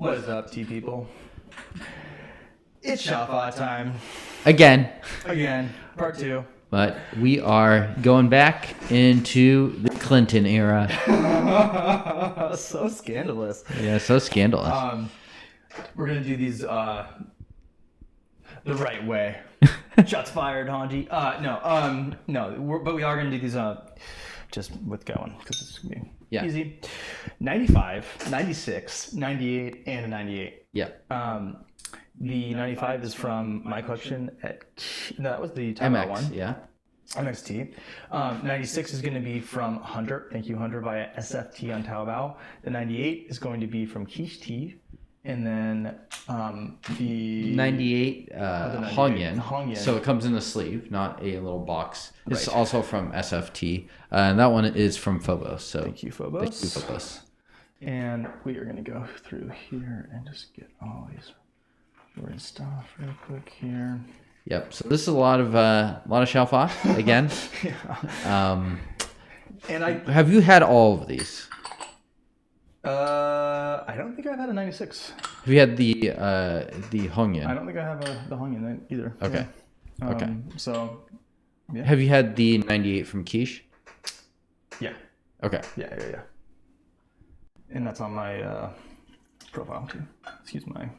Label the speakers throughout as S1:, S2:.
S1: What is up, tea people? It's Xiaofa time.
S2: Again,
S1: Part 2.
S2: but we are going back into the Clinton era.
S1: So scandalous.
S2: Yeah, so scandalous.
S1: We're gonna do these the right way. Shots fired, Hanji. But we are gonna do these just with going because it's gonna be easy. 95, 96, 98, and a 98.
S2: Yeah.
S1: The 95 is from my collection that was the Taobao
S2: MX,
S1: one.
S2: yeah.
S1: MXT. 96 is going to be from Hunter. Thank you, Hunter, via SFT on Taobao. The 98 is going to be from Quiche Tea. And then the
S2: 98 hongyin.
S1: Hongyin.
S2: So it comes in a sleeve, not a little box. It's also from SFT. And that one is from Phobos. So
S1: thank you, Phobos. And we are going to go through here and just get all these weird stuff real quick here.
S2: Yep. So this is a lot of Xiaofa again.
S1: And
S2: have you had all of these?
S1: I don't think I've had a 96.
S2: Have you had the hongyin?
S1: I don't think I have the hongyin either.
S2: Okay.
S1: Yeah.
S2: Okay.
S1: So, yeah.
S2: Have you had the 98 from Quiche?
S1: Yeah.
S2: Okay.
S1: Yeah. And that's on my profile too. Excuse my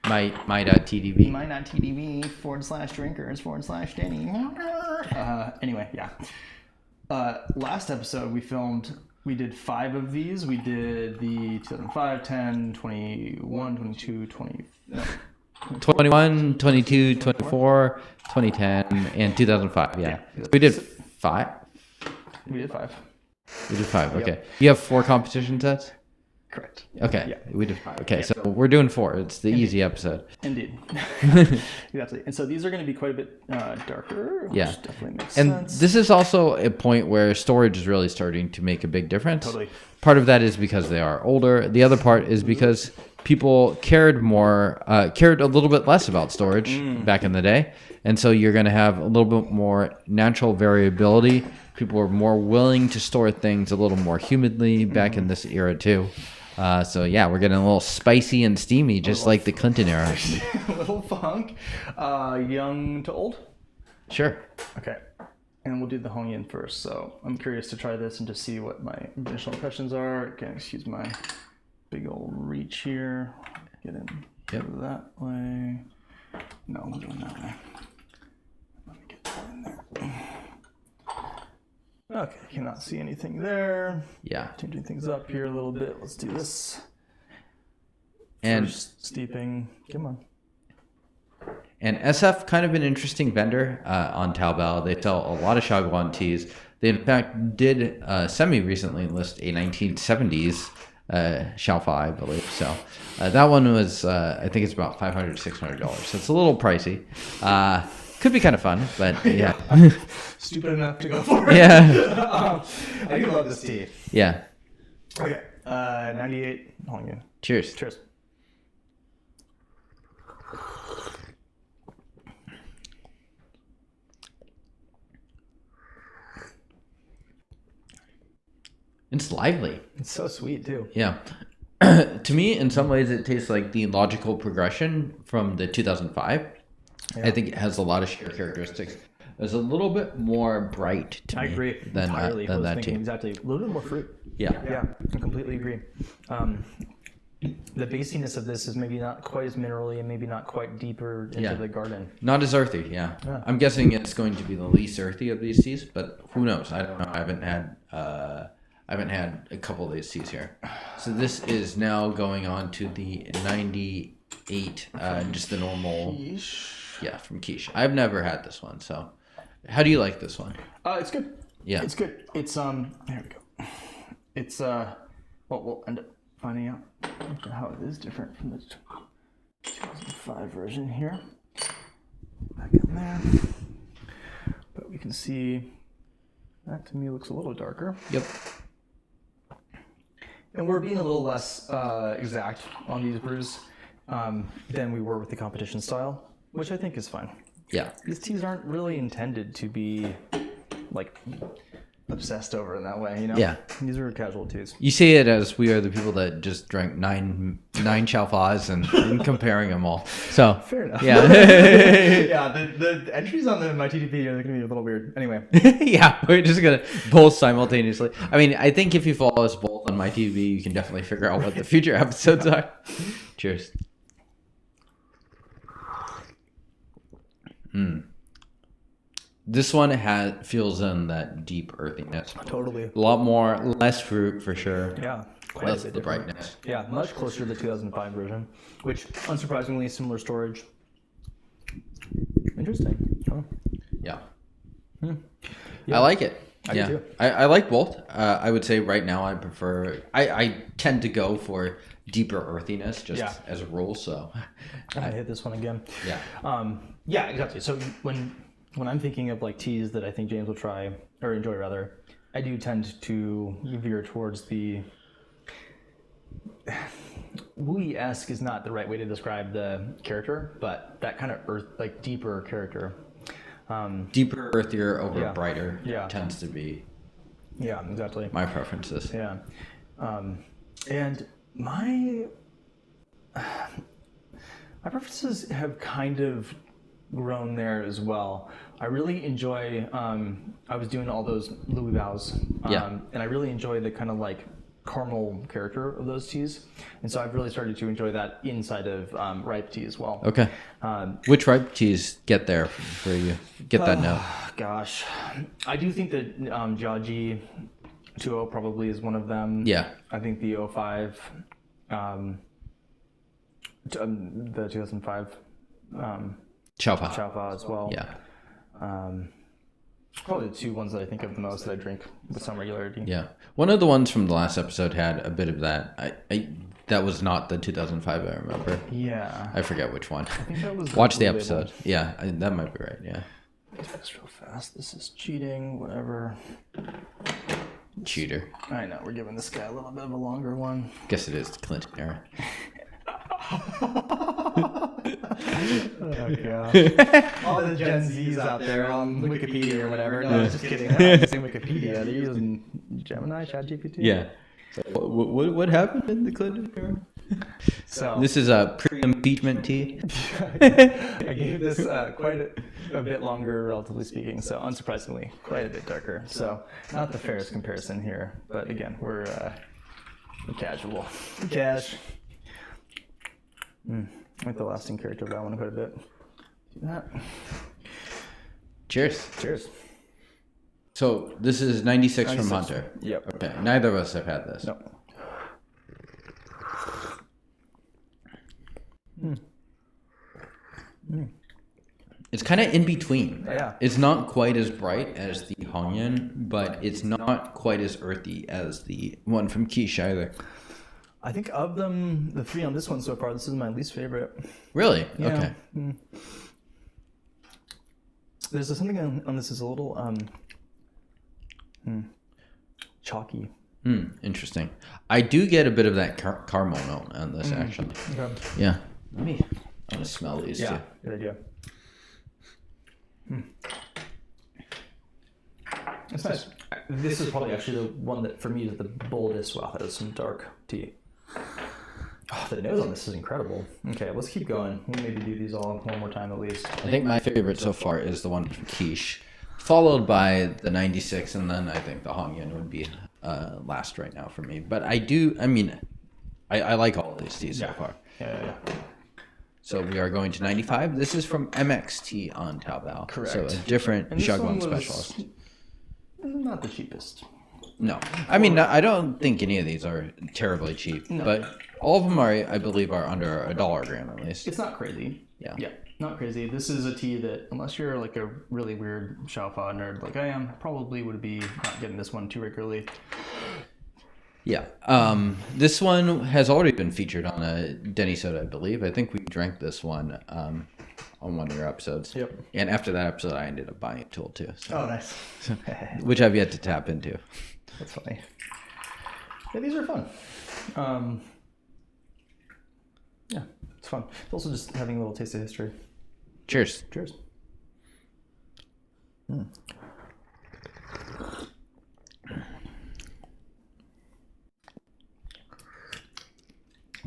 S2: my.tdv.
S1: my.tdv/drinkers/Denny. Anyway, yeah. Last episode we did 5 of these. We did the 2005, 10, 21, 22, 20. No.
S2: 21, 22, 24, 2010, and 2005. Yeah. We did 5.
S1: We did 5.
S2: We did 5. Okay. Yep. You have 4 competition sets?
S1: Correct.
S2: Okay.
S1: Yeah.
S2: We did 5. Okay. Yeah. So we're doing 4. It's the easy episode.
S1: Indeed. Exactly. And so these are going to be quite a bit darker.
S2: Yeah.
S1: Which definitely makes
S2: and
S1: sense.
S2: This is also a point where storage is really starting to make a big difference.
S1: Totally.
S2: Part of that is because they are older. The other part is because people cared a little bit less about storage back in the day. And so you're going to have a little bit more natural variability. People are more willing to store things a little more humidly back in this era too. So yeah, we're getting a little spicy and steamy, just like the Clinton era.
S1: A little funk. Young to old?
S2: Sure.
S1: Okay. And we'll do the hongyin first. So I'm curious to try this and to see what my initial impressions are. Again, excuse my big old reach here. Get in that way. No, I'm doing that way. Let me get that in there. Okay, cannot see anything there.
S2: Yeah.
S1: Changing things up here a little bit. Let's do this.
S2: And
S1: first steeping. Come on.
S2: And SF, kind of an interesting vendor on Taobao. They sell a lot of Shaoguan teas. They, in fact, did semi-recently list a 1970s Xiaofa, I believe. So that one was, I think it's about $500 to $600. So it's a little pricey. Could be kind of fun, but yeah.
S1: Stupid enough to go for it.
S2: Yeah.
S1: I do love this tea.
S2: Yeah.
S1: Okay. 98 hongyin.
S2: Cheers.
S1: Cheers.
S2: It's lively.
S1: It's so sweet too.
S2: Yeah. To me, in some ways, it tastes like the logical progression from the 2005. Yeah. I think it has a lot of shared characteristics. It's a little bit more bright to me.
S1: I agree.
S2: Than that tea.
S1: Exactly. A little bit more fruit.
S2: Yeah.
S1: Yeah, I completely agree. The basiness of this is maybe not quite as minerally and maybe not quite deeper into the garden.
S2: Not as earthy, yeah. I'm guessing it's going to be the least earthy of these teas, but who knows? I don't know. I haven't had a couple of these teas here. So this is now going on to the 98, just the normal.
S1: Quiche.
S2: Yeah, from Quiche. I've never had this one, so how do you like this one?
S1: It's good.
S2: Yeah.
S1: It's good. It's there we go. It's we'll end up finding out how it is different from the 2005 version here. Back in there. But we can see that to me looks a little darker.
S2: Yep.
S1: And we're being a little less exact on these brews than we were with the competition style, which I think is fine.
S2: Yeah.
S1: These teas aren't really intended to be like obsessed over in that way, you know?
S2: Yeah.
S1: These are casual teas.
S2: You see it as we are the people that just drank nine Xiaofas and comparing them all. So
S1: Fair enough.
S2: Yeah.
S1: Yeah, the entries on my TTP are going to be a little weird. Anyway.
S2: Yeah, we're just gonna both simultaneously. I mean, I think if you follow us both on my TV, you can definitely figure out what the future episodes are. Cheers. This one feels in that deep earthiness.
S1: Totally.
S2: A lot more, less fruit for sure.
S1: Yeah. Quite
S2: Less
S1: a bit
S2: the
S1: different.
S2: brightness.
S1: Yeah, much closer to the 2005 version, which unsurprisingly similar storage. Interesting. Oh.
S2: Yeah.
S1: Yeah.
S2: I like it.
S1: I do too.
S2: I like both. I would say right now I prefer. I tend to go for deeper earthiness just as a rule. So
S1: I hit this one again.
S2: Yeah.
S1: Yeah, exactly. So when I'm thinking of like teas that I think James will try or enjoy rather, I do tend to veer towards the Wooey-esque is not the right way to describe the character, but that kind of like deeper character.
S2: Deeper, earthier over
S1: Yeah.
S2: brighter
S1: Yeah.
S2: tends to be
S1: Yeah, exactly.
S2: my preferences.
S1: Yeah. And my preferences have kind of grown there as well. I really enjoy, I was doing all those Louis Baos, and I really enjoy the kind of like caramel character of those teas. And so I've really started to enjoy that inside of ripe tea as well.
S2: Okay. Which ripe teas get there for you? Get that note.
S1: Gosh. I do think that Jiaji 2.0 probably is one of them.
S2: Yeah.
S1: I think the 05, the 2005
S2: Xiaofa.
S1: Xiaofa as well.
S2: Yeah.
S1: Probably the two ones that I think of the most that I drink with some regularity.
S2: Yeah. One of the ones from the last episode had a bit of that. I that was not the 2005, I remember.
S1: Yeah.
S2: I forget which one.
S1: I think that was
S2: Watch the
S1: blue
S2: episode.
S1: label.
S2: Yeah, that might be right. Yeah.
S1: That's real fast. This is cheating, whatever.
S2: Cheater.
S1: I know, we're giving this guy a little bit of a longer one.
S2: Guess it is Clinton era.
S1: Oh, God. All the Gen Zs out there on Wikipedia or whatever. No, I was just kidding. They're not using Wikipedia. They're using Gemini, ChatGPT.
S2: Yeah. So what happened in the Clinton era?
S1: So
S2: This is a pre-impeachment tea.
S1: I gave this quite a bit longer, relatively speaking. So unsurprisingly, quite a bit darker. So not the fairest comparison here, but again, we're casual. Cash. I like the lasting character of that one quite a bit. Do that.
S2: Cheers.
S1: Cheers.
S2: So this is 96 from
S1: 96.
S2: Hunter.
S1: Yep.
S2: Okay. Neither of us have had this.
S1: No.
S2: It's kind of in between.
S1: Yeah.
S2: It's not quite as bright as the hongyin, but it's not quite as earthy as the one from Quiche either.
S1: I think of them, the three on this one so far, this is my least favorite.
S2: Really?
S1: Yeah.
S2: Okay.
S1: There's something on this is a little chalky.
S2: Interesting. I do get a bit of that caramel note on this actually.
S1: Okay.
S2: Yeah. I'm gonna smell these
S1: Yeah,
S2: too.
S1: good idea. It's nice. This is probably actually the one that for me is the boldest. Wow, that is some dark tea. Oh, the nose on this is incredible. Okay, let's keep going. We'll maybe do these all one more time at least.
S2: I think my favorite so far is the one from Quiche, followed by the 96, and then I think the hongyin would be last right now for me. But I like all of these teas so far.
S1: Yeah.
S2: So we are going to 95. This is from MXT on Taobao.
S1: Correct.
S2: So a different
S1: And this one
S2: Shaguan
S1: was
S2: specialist.
S1: Not the cheapest.
S2: No. I mean, I don't think any of these are terribly cheap, but all of them are, I believe, are under $1 a gram at least.
S1: It's not crazy.
S2: Yeah.
S1: Yeah, not crazy. This is a tea that, unless you're like a really weird Xiaofa nerd like I am, probably would be not getting this one too regularly.
S2: Yeah. This one has already been featured on a Dennysode, I believe. I think we drank this one on one of your episodes.
S1: Yep.
S2: And after that episode, I ended up buying a tool too. So,
S1: Oh, nice.
S2: which I've yet to tap into.
S1: That's funny. Yeah, these are fun. Yeah, it's fun. It's also just having a little taste of history.
S2: Cheers.
S1: Cheers.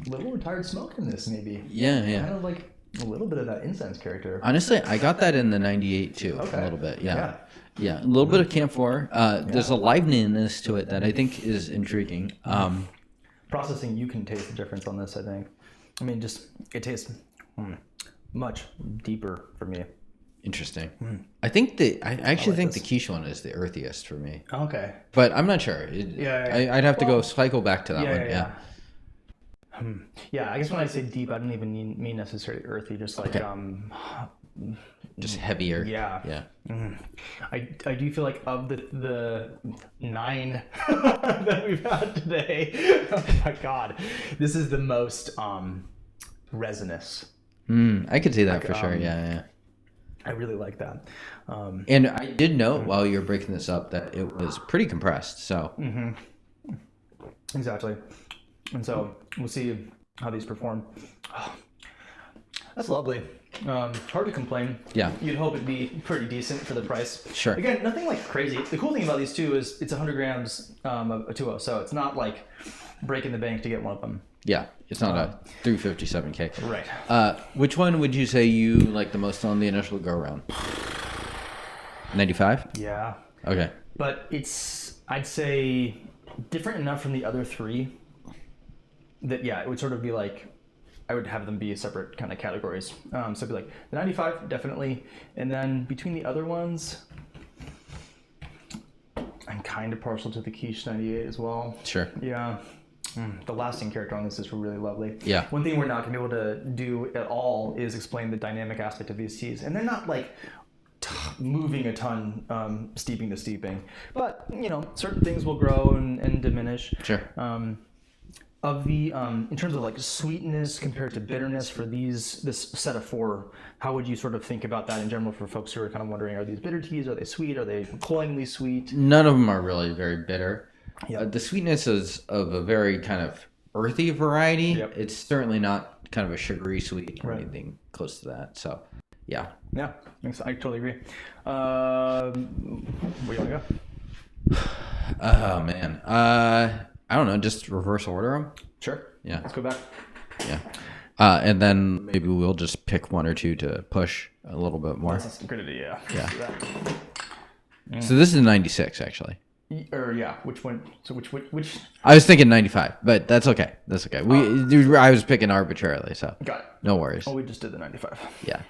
S1: little retired smoke in this, maybe.
S2: Yeah, yeah.
S1: Kind of like a little bit of that incense character.
S2: Honestly, I got that in the 98 too, a little bit. Yeah. Yeah, a little bit of camphor. There's a liveliness to it that I think is intriguing.
S1: Processing, you can taste the difference on this, I think. I mean, just, it tastes much deeper for me.
S2: Interesting. I think I actually think the quiche one is the earthiest for me.
S1: Okay.
S2: But I'm not sure. I'd have to go cycle back to that one.
S1: Yeah, I guess when I say deep, I don't even mean necessarily earthy, just like
S2: just heavier.
S1: Yeah. I do feel like of the 9 that we've had today, oh my god, this is the most resinous.
S2: I could see that for sure. Yeah.
S1: I really like that.
S2: And I did note while you were breaking this up that it was pretty compressed. So
S1: exactly. And so we'll see how these perform. Oh, that's lovely. Hard to complain.
S2: Yeah.
S1: You'd hope it'd be pretty decent for the price.
S2: Sure.
S1: Again, nothing like crazy. The cool thing about these two is it's 100 grams of a 2.0, so it's not like breaking the bank to get one of them.
S2: Yeah, it's not a 357K.
S1: Right.
S2: Which one would you say you like the most on the initial go around? 95?
S1: Yeah.
S2: Okay.
S1: But it's, I'd say, different enough from the other 3 that, yeah, it would sort of be like, I would have them be separate kind of categories. So it'd be like the 95, definitely. And then between the other ones, I'm kind of partial to the quiche 98 as well.
S2: Sure.
S1: Yeah. The lasting character on this is really lovely.
S2: Yeah.
S1: One thing we're not going to be able to do at all is explain the dynamic aspect of these teas. And they're not like moving a ton, steeping to steeping. But, you know, certain things will grow and diminish.
S2: Sure.
S1: Of the, in terms of like sweetness compared to bitterness for this set of 4, how would you sort of think about that in general for folks who are kind of wondering, are these bitter teas? Are they sweet? Are they cloyingly sweet?
S2: None of them are really very bitter.
S1: Yeah.
S2: The sweetness is of a very kind of earthy variety.
S1: Yep.
S2: It's certainly not kind of a sugary sweet or
S1: Right.
S2: anything close to that. So, yeah.
S1: Yeah, I totally agree. Where do you want to go?
S2: Oh, man. I don't know. Just reverse order them?
S1: Sure.
S2: Yeah.
S1: Let's go back.
S2: Yeah. And then maybe we'll just pick 1 or 2 to push a little bit more.
S1: That's a great idea.
S2: Yeah.
S1: Let's do that.
S2: So this is 96, actually.
S1: Or yeah, which one? So which?
S2: I was thinking 95, but that's okay. That's okay. I was picking arbitrarily, so
S1: Got it.
S2: no worries.
S1: Oh, we just did the 95.
S2: Yeah.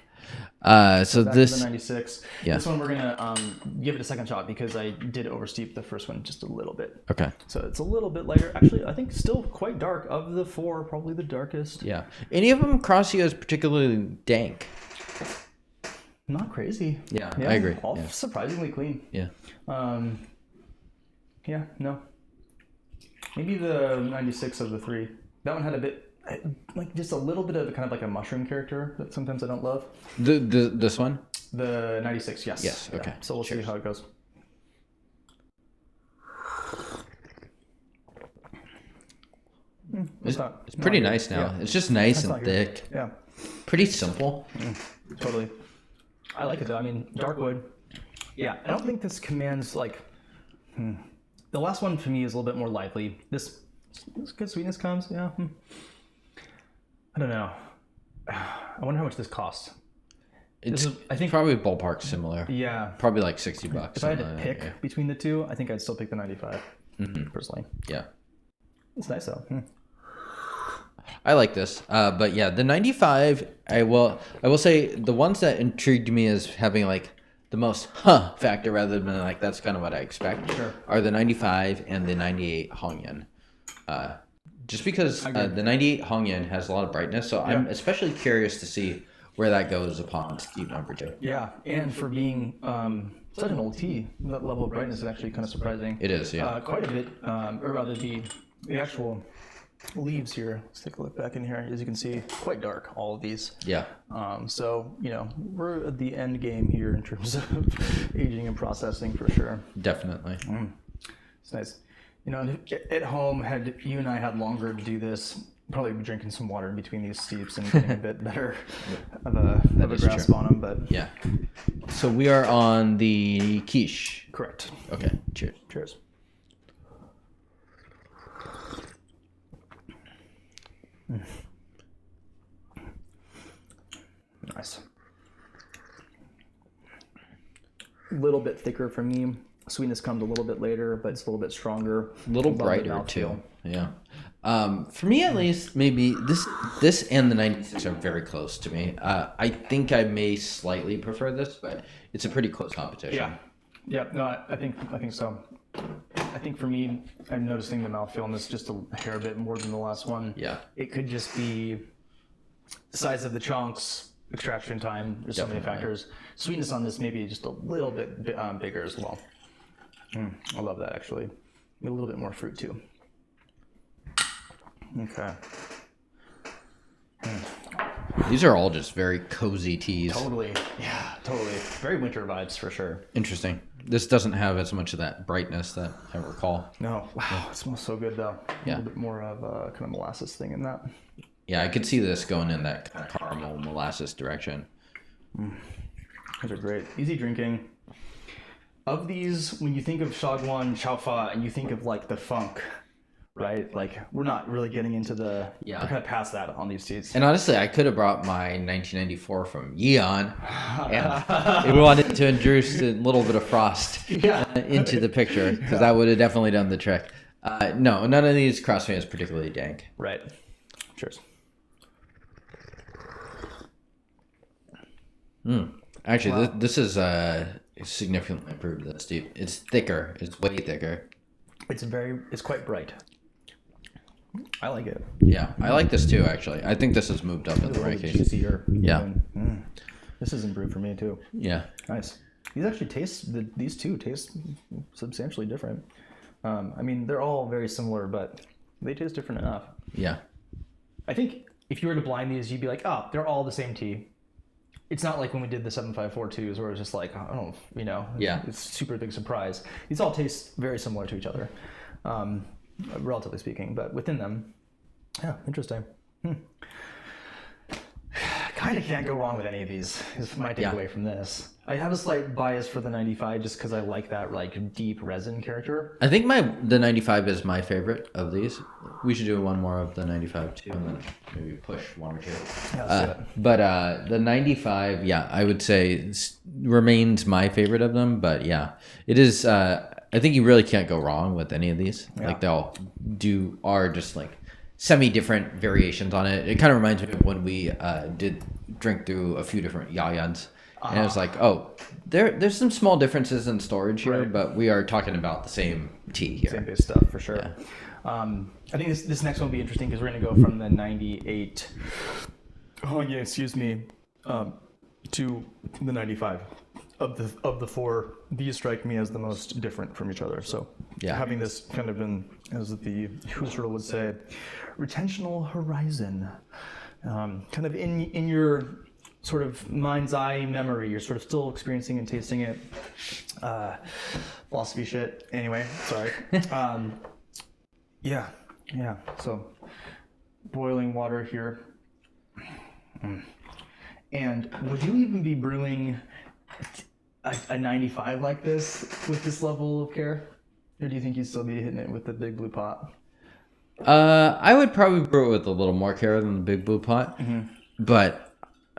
S2: So
S1: Back
S2: this
S1: to the 96.
S2: Yeah.
S1: This one we're gonna give it a second shot because I did oversteep the first one just a little bit.
S2: Okay.
S1: So it's a little bit lighter. Actually, I think still quite dark. Of the 4, probably the darkest.
S2: Yeah. Any of them cross you as particularly dank?
S1: Not crazy.
S2: Yeah, I agree.
S1: All
S2: Yeah.
S1: surprisingly clean.
S2: Yeah.
S1: Yeah, no. Maybe the 96 of the 3. That one had a bit, like just a little bit of kind of like a mushroom character that sometimes I don't love.
S2: This one?
S1: The 96, yes.
S2: Yes, okay.
S1: Yeah. So we'll see how it goes.
S2: It's pretty nice now.
S1: Yeah.
S2: It's just nice
S1: That's
S2: and
S1: not good.
S2: thick.
S1: Yeah,
S2: Pretty simple.
S1: totally. I like it though. I mean, dark wood. Yeah, I don't think this commands like. The last one for me is a little bit more lively. This good sweetness comes. Yeah. I don't know. I wonder how much this costs.
S2: It's
S1: I think
S2: probably ballpark similar.
S1: Yeah.
S2: Probably like $60.
S1: If I had to
S2: something like
S1: pick
S2: that,
S1: between the 2, I think I'd still pick the 95 personally.
S2: Yeah.
S1: It's nice though.
S2: I like this. But yeah, the 95, I will say the ones that intrigued me as having like the most factor rather than like that's kind of what I expect are the 95 and the 98 hongyin. Just because the 98 hongyin has a lot of brightness, so I'm especially curious to see where that goes upon steep temperature.
S1: Yeah, and for being such an old tea, that level of brightness is actually kind of surprising.
S2: It is, yeah.
S1: Quite a bit, or rather the actual leaves here. Let's take a look back in here. As you can see, quite dark, all of these.
S2: Yeah.
S1: So, you know, we're at the end game here in terms of aging and processing for sure.
S2: Definitely.
S1: It's nice. You know, at home, had you and I had longer to do this, probably be drinking some water in between these steeps and getting a bit better of a grasp on them. But
S2: yeah. So we are on the quiche.
S1: Correct.
S2: Okay. Cheers.
S1: Cheers. Nice. A little bit thicker for me. Sweetness comes a little bit later, but it's a little bit stronger.
S2: A little
S1: Love the
S2: brighter
S1: mouthfeel.
S2: too. Yeah. For me at least, maybe this and the 96 are very close to me. I think I may slightly prefer this, but it's a pretty close competition.
S1: Yeah. Yeah. No, I think so. I think for me, I'm noticing the mouthfeel on this just a hair bit more than the last one.
S2: Yeah.
S1: It could just be size of the chunks, extraction time. There's so many factors. Sweetness on this maybe just a little bit bigger as well. I love that actually. A little bit more fruit too. Okay.
S2: These are all just very cozy teas.
S1: Totally. Yeah, totally. Very winter vibes for sure.
S2: Interesting. This doesn't have as much of that brightness that I recall.
S1: No. Wow, it smells so good though.
S2: Yeah.
S1: A little bit more of a kind of molasses thing in that.
S2: Yeah, I could see this going in that kind of caramel molasses direction.
S1: Those are great. Easy drinking. Of these, when you think of Shagwan, Xiaofa, and you think of like the funk, right? Like we're not really getting into the we're kind of past that on these teas.
S2: And honestly, I could have brought my 1994 from Yeon, and we wanted to introduce a little bit of frost into the picture because that would have definitely done the trick. No, none of these crossfade is particularly dank.
S1: Right. Cheers.
S2: Actually, this is significantly improved. This deep. It's thicker. It's way thicker.
S1: It's quite bright. I like it.
S2: Yeah, I like this too. Actually, I think this has moved up in the ranking.
S1: Juicier.
S2: Yeah.
S1: This is improved for me too.
S2: Yeah.
S1: Nice. These actually these two taste substantially different. I mean, they're all very similar, but they taste different enough.
S2: Yeah.
S1: I think if you were to blind these, you'd be like, oh, they're all the same tea. It's not like when we did the 7542s where it was just like, oh, it's a super big surprise. These all taste very similar to each other, relatively speaking, but within them, yeah, interesting. Kind of can't go wrong with any of these is my takeaway from this. I have a slight bias for the 95 just because I like that like deep resin character.
S2: I think the 95 is my favorite of these. We should do one more of the 95 too, and then maybe push one or two.
S1: Yeah, let's do it.
S2: But the 95, yeah, I would say remains my favorite of them. But yeah, it is. I think you really can't go wrong with any of these.
S1: Yeah.
S2: Like are just like semi-different variations on it. It kind of reminds me of when we did drink through a few different Yayans. And it was like, oh, there's some small differences in storage here, but we are talking about the same tea here.
S1: Same base stuff for sure.
S2: Yeah.
S1: I think this next one will be interesting because we're going to go from the 98 hongyin, to the 95. Of the four, these strike me as the most different from each other. So having this kind of in, as the Husserl would say, retentional horizon, kind of in your sort of mind's eye memory, you're sort of still experiencing and tasting it. Philosophy shit. Anyway, sorry. Yeah. So boiling water here. And would you even be brewing a 95 like this with this level of care? Or do you think you'd still be hitting it with the big blue pot?
S2: I would probably brew it with a little more care than the big blue pot. But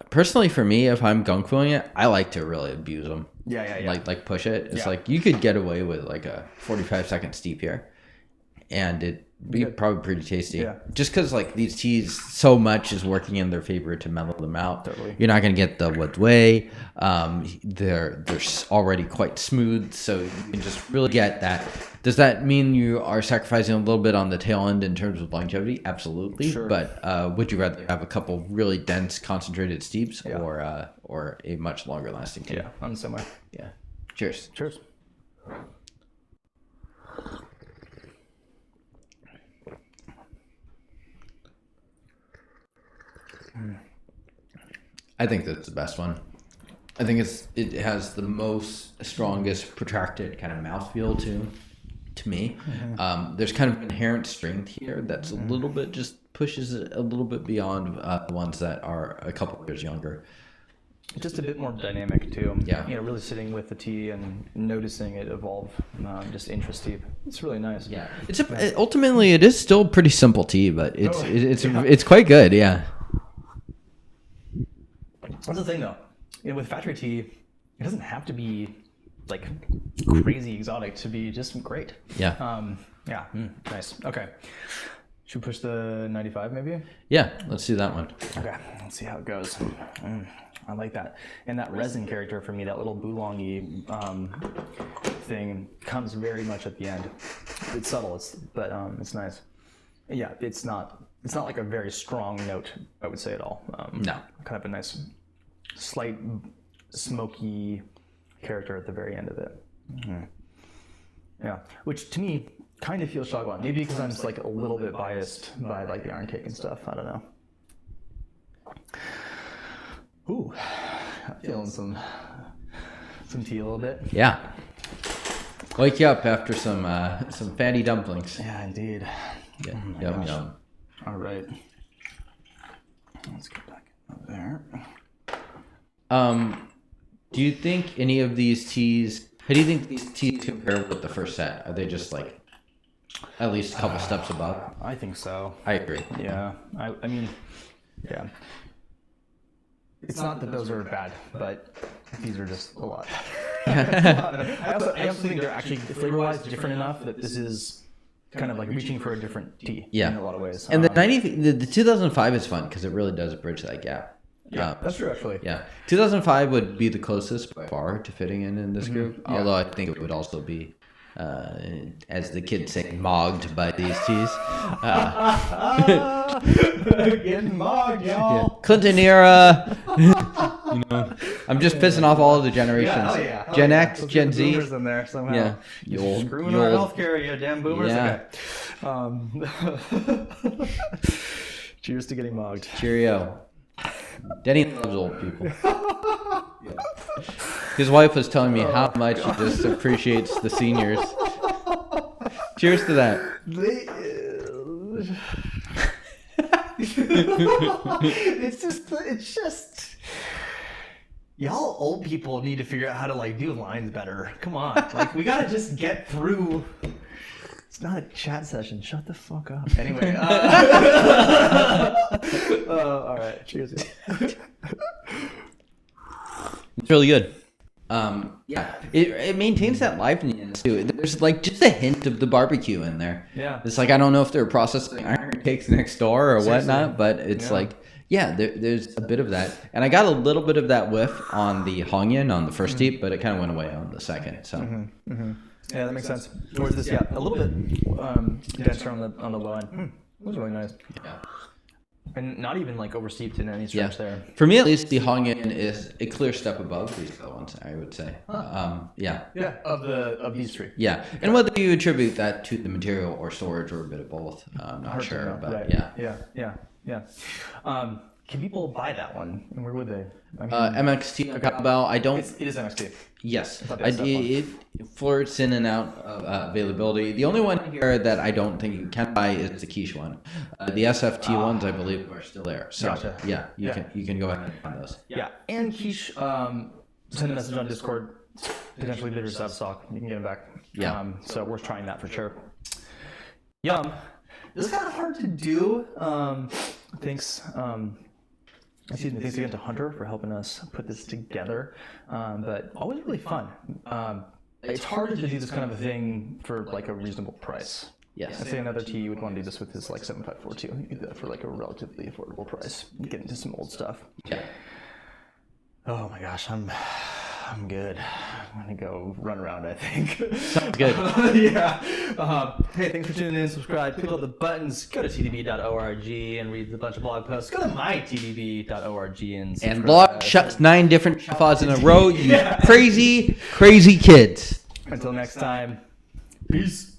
S2: personally, for me, if I'm gung fuing it, I like to really abuse them.
S1: Yeah.
S2: Like push it. It's like you could get away with like a 45-second steep here, and it'd be probably pretty tasty.
S1: Yeah.
S2: Just because like these teas, so much is working in their favor to mellow them out.
S1: Totally.
S2: You're not gonna get the wood way. They're already quite smooth, so you can just really get that. Does that mean you are sacrificing a little bit on the tail end in terms of longevity? Absolutely.
S1: Sure.
S2: But would you rather have a couple really dense, concentrated steeps or a much longer lasting tea?
S1: Yeah, I'm the same way.
S2: Yeah. Cheers.
S1: Cheers.
S2: I think that's the best one. I think it has the strongest protracted kind of mouthfeel to me. There's kind of inherent strength here that's a little bit just pushes it a little bit beyond the ones that are a couple years younger.
S1: just a bit more dynamic too.
S2: Yeah.
S1: Really sitting with the tea and noticing it evolve, just interest deep. It's really nice.
S2: Yeah. Ultimately it is still pretty simple tea, but it's quite good. Yeah.
S1: That's the thing though. With factory tea, it doesn't have to be like crazy exotic to be just great.
S2: Yeah.
S1: Nice. Okay. Should we push the 95 maybe?
S2: Yeah. Let's do that one.
S1: Okay. Let's see how it goes. I like that. And that resin character for me, that little boulongy thing, comes very much at the end. It's subtle, but it's nice. Yeah, it's not like a very strong note, I would say, at all.
S2: No.
S1: Kind of a nice, slight, smoky character at the very end of it. Mm-hmm. Yeah, which to me kind of feels Shagwan. Maybe because I'm just like a little bit biased by like the iron cake and stuff. I don't know. Ooh, I'm feeling some tea a little bit.
S2: Yeah. Wake you up after some fatty dumplings.
S1: Yeah, indeed.
S2: Yeah.
S1: Oh
S2: Yum
S1: gosh.
S2: yum.
S1: All right. Let's get back up there.
S2: Do you think any of these teas? How do you think these teas compare with the first set? Are they just like at least a couple steps above?
S1: I think so.
S2: I agree.
S1: Yeah. I mean, yeah. It's not that those are bad, but these are just a lot. I also think they're actually flavor-wise different enough that this is kind of like reaching for a different tea in a lot of ways.
S2: And the 2005 is fun because it really does bridge that gap.
S1: Yeah, that's true actually.
S2: Yeah, 2005 would be the closest by far to fitting in this group. Yeah. Although I think it would also be, as the kids say, mogged by these teas.
S1: Getting mogged, y'all.
S2: Yeah. Clinton era. I'm just pissing off all of the generations. Gen X,
S1: Let's
S2: Gen
S1: get the
S2: Z.
S1: boomers in there somehow.
S2: Yeah,
S1: You're screwing our healthcare, you damn boomers.
S2: Yeah.
S1: Okay. Cheers to getting mogged.
S2: Cheerio. Denny loves old people. His wife was telling me how much he just appreciates the seniors. Cheers to that.
S1: It's just y'all old people need to figure out how to like do lines better. Come on, like we gotta just get through. It's not a chat session. Shut the fuck up. Anyway. All right. Cheers.
S2: It's really good. Yeah, it maintains that liveliness too. There's like just a hint of the barbecue in there.
S1: Yeah.
S2: It's like I don't know if they're processing iron cakes next door or whatnot, but it's there's a bit of that. And I got a little bit of that whiff on the hongyin on the first heat, but it kind of went away on the second. So.
S1: Yeah, that makes sense. Whereas this, a little bit denser on the low end. It was really nice.
S2: Yeah.
S1: And not even like oversteeped in any stretch there.
S2: For me, at least, the hongyin is a clear step above these other ones, I would say. Yeah.
S1: Yeah, of these three.
S2: Yeah, and whether you attribute that to the material or storage or a bit of both, I'm not sure. But
S1: right. Yeah. Can people buy that one? And where would they? I mean,
S2: MXT Cowbell, I don't.
S1: It is MXT.
S2: Yes, it flirts in and out of availability. The only one here that I don't think you can buy is the quiche one. The SFT ones, I believe, are still there. So
S1: gotcha.
S2: Yeah, you can go ahead and find those.
S1: Yeah, and quiche. Send a message on Discord. Potentially bitters out of stock. You can get them back.
S2: Yeah.
S1: So worth trying that for sure. Yum. This is kind of hard to do. Thanks again to Hunter for helping us put this together. But always really fun. It's harder to do this kind of a thing for like a reasonable price.
S2: Yes.
S1: I'd say another tea you would want to do this with is like 7542. You could do that for like a relatively affordable price. Get into some old stuff.
S2: Yeah.
S1: Oh my gosh, I'm good. I'm gonna go run around, I think.
S2: Sounds good.
S1: Hey, thanks for tuning in. Subscribe. Click all the buttons. Go to tdb.org and read a bunch of blog posts. Go to mytdb.org and subscribe.
S2: And blog 9 different Xiaofas in a row. You crazy kids.
S1: Until next time. Peace.